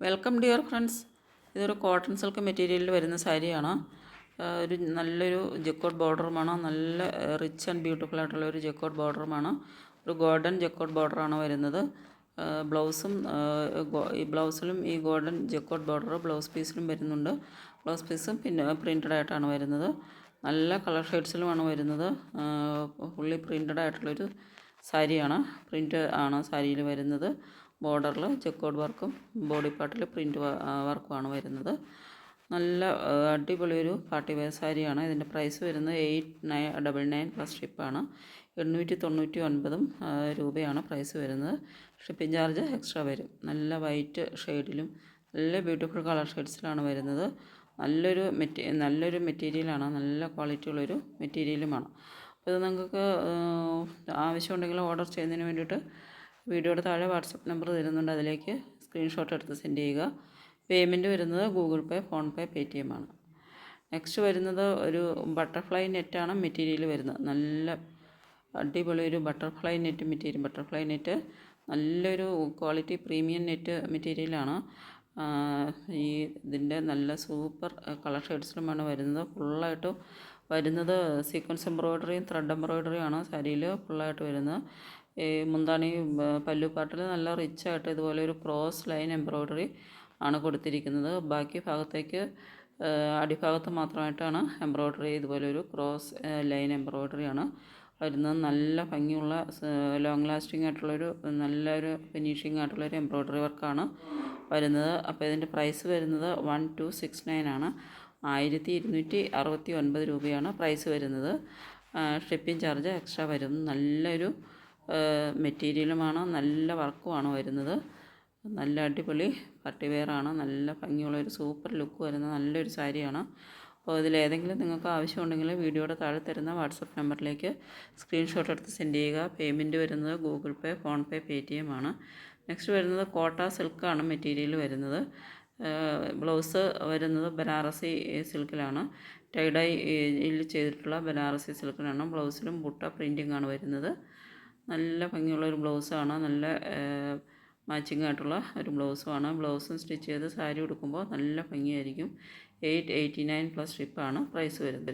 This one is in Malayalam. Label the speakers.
Speaker 1: Welcome dear friends. ഇതൊരു കോട്ടൺ സിൽക്ക് മെറ്റീരിയലിൽ വരുന്ന സാരിയാണ്. ഒരു നല്ലൊരു ജക്കോട്ട് ബോർഡറുമാണ്. നല്ല റിച്ച് ആൻഡ് ബ്യൂട്ടിഫുൾ ആയിട്ടുള്ള ഒരു ജക്കോട്ട് ബോർഡറുമാണ്. ഒരു ഗോൾഡൻ ജക്കോട്ട് ബോർഡറാണ് വരുന്നത്. ബ്ലൗസും ഈ ബ്ലൗസിലും ഈ ഗോൾഡൻ ജക്കോട്ട് ബോർഡർ ബ്ലൗസ് പീസിലും വരുന്നുണ്ട്. ബ്ലൗസ് പീസും പിന്നെ പ്രിൻറ്റഡ് ആയിട്ടാണ് വരുന്നത്. നല്ല കളർ ഷെയ്ഡ്സിലുമാണ് വരുന്നത്. ഫുള്ളി പ്രിൻറ്റഡ് ആയിട്ടുള്ളൊരു സാരിയാണ്. പ്രിൻറ്റ് ആണ് സാരിയിൽ വരുന്നത്. ബോർഡറിൽ ചെക്കോഡ് വർക്കും ബോഡി പാർട്ടിൽ പ്രിൻറ്റ് വർക്കുമാണ് വരുന്നത്. നല്ല അടിപൊളി ഒരു പാർട്ടി വെയർ സാരിയാണ്. ഇതിൻ്റെ പ്രൈസ് വരുന്നത് 8,999 പ്ലസ് ഷിപ്പാണ്. 899 രൂപയാണ് പ്രൈസ് വരുന്നത്. ഷിപ്പിംഗ് ചാർജ് എക്സ്ട്രാ വരും. നല്ല വൈറ്റ് ഷെയ്ഡിലും നല്ല ബ്യൂട്ടിഫുൾ കളർ ഷെയ്ഡ്സിലാണ് വരുന്നത്. നല്ലൊരു മെറ്റീരിയലാണ്. നല്ല ക്വാളിറ്റി ഉള്ളൊരു മെറ്റീരിയലുമാണ്. അപ്പോൾ ഇത് നിങ്ങൾക്ക് ആവശ്യമുണ്ടെങ്കിൽ ഓർഡർ ചെയ്യുന്നതിന് വേണ്ടിയിട്ട് വീഡിയോയുടെ താഴെ വാട്സപ്പ് നമ്പർ തരുന്നുണ്ട്. അതിലേക്ക് സ്ക്രീൻഷോട്ട് എടുത്ത് സെൻഡ് ചെയ്യുക. പേയ്മെൻറ്റ് വരുന്നത് ഗൂഗിൾ പേ, ഫോൺ പേ, പേടിഎം ആണ്. നെക്സ്റ്റ് വരുന്നത് ഒരു ബട്ടർഫ്ലൈ നെറ്റാണ് മെറ്റീരിയൽ വരുന്നത്. നല്ല അടിപൊളി ഒരു butterfly net material. Butterfly net നല്ലൊരു ക്വാളിറ്റി പ്രീമിയം നെറ്റ് മെറ്റീരിയലാണ്. ഇതിൻ്റെ നല്ല സൂപ്പർ കളർ ഷെയ്ഡ്സിലുമാണ് വരുന്നത്. ഫുള്ളായിട്ട് വരുന്നത് സീക്വൻസ് എംബ്രോയ്ഡറിയും ത്രെഡ് എംബ്രോയ്ഡറിയാണ് സാരിയിൽ ഫുള്ളായിട്ട് വരുന്നത്. ഈ മുന്താണി പല്ലു പാട്ടിൽ നല്ല റിച്ചായിട്ട് ഇതുപോലെ ഒരു ക്രോസ് ലൈൻ എംബ്രോയ്ഡറി ആണ് കൊടുത്തിരിക്കുന്നത്. ബാക്കി ഭാഗത്തേക്ക് അടിഭാഗത്ത് മാത്രമായിട്ടാണ് എംബ്രോയ്ഡറി ഇതുപോലെ ഒരു ക്രോസ് ലൈൻ എംബ്രോയ്ഡറിയാണ് വരുന്നത്. നല്ല ഭംഗിയുള്ള ലോങ് ലാസ്റ്റിംഗ് ആയിട്ടുള്ളൊരു നല്ലൊരു ഫിനിഷിംഗ് ആയിട്ടുള്ളൊരു എംബ്രോയ്ഡറി വർക്കാണ് വരുന്നത്. അപ്പോൾ ഇതിൻ്റെ പ്രൈസ് വരുന്നത് 1269 ആണ്. 1269 രൂപയാണ് പ്രൈസ് വരുന്നത്. ഷിപ്പിംഗ് ചാർജ് എക്സ്ട്രാ വരും. നല്ലൊരു മെറ്റീരിയലുമാണ്. നല്ല വർക്കുമാണ് വരുന്നത്. നല്ല അടിപൊളി പാർട്ടി വെയറാണ്. നല്ല ഭംഗിയുള്ളൊരു സൂപ്പർ ലുക്ക് വരുന്ന നല്ലൊരു സാരിയാണ്. അപ്പോൾ ഇതിലേതെങ്കിലും നിങ്ങൾക്ക് ആവശ്യമുണ്ടെങ്കിൽ വീഡിയോയുടെ താഴെ തരുന്ന വാട്സപ്പ് നമ്പറിലേക്ക് സ്ക്രീൻഷോട്ട് എടുത്ത് സെൻഡ് ചെയ്യുക. പേയ്മെൻറ്റ് വരുന്നത് ഗൂഗിൾ പേ, ഫോൺ പേ, പേടിഎം ആണ്. നെക്സ്റ്റ് വരുന്നത് കോട്ട സിൽക്കാണ് മെറ്റീരിയൽ വരുന്നത്. ബ്ലൗസ് വരുന്നത് ബനാറസി സിൽക്കിലാണ്. ടൈഡൈയിൽ ചെയ്തിട്ടുള്ള ബനാറസി സിൽക്കിലാണ്. ബ്ലൗസിലും ബുട്ട പ്രിൻറ്റിംഗ് ആണ് വരുന്നത്. നല്ല ഭംഗിയുള്ള ഒരു ബ്ലൗസാണ്. നല്ല മാച്ചിങ് ആയിട്ടുള്ള ഒരു ബ്ലൗസുമാണ്. ബ്ലൗസും സ്റ്റിച്ച് ചെയ്ത് സാരി ഉടുക്കുമ്പോൾ നല്ല ഭംഗിയായിരിക്കും. 889 പ്ലസ് ഷിപ്പാണ് പ്രൈസ് വരുന്നത്.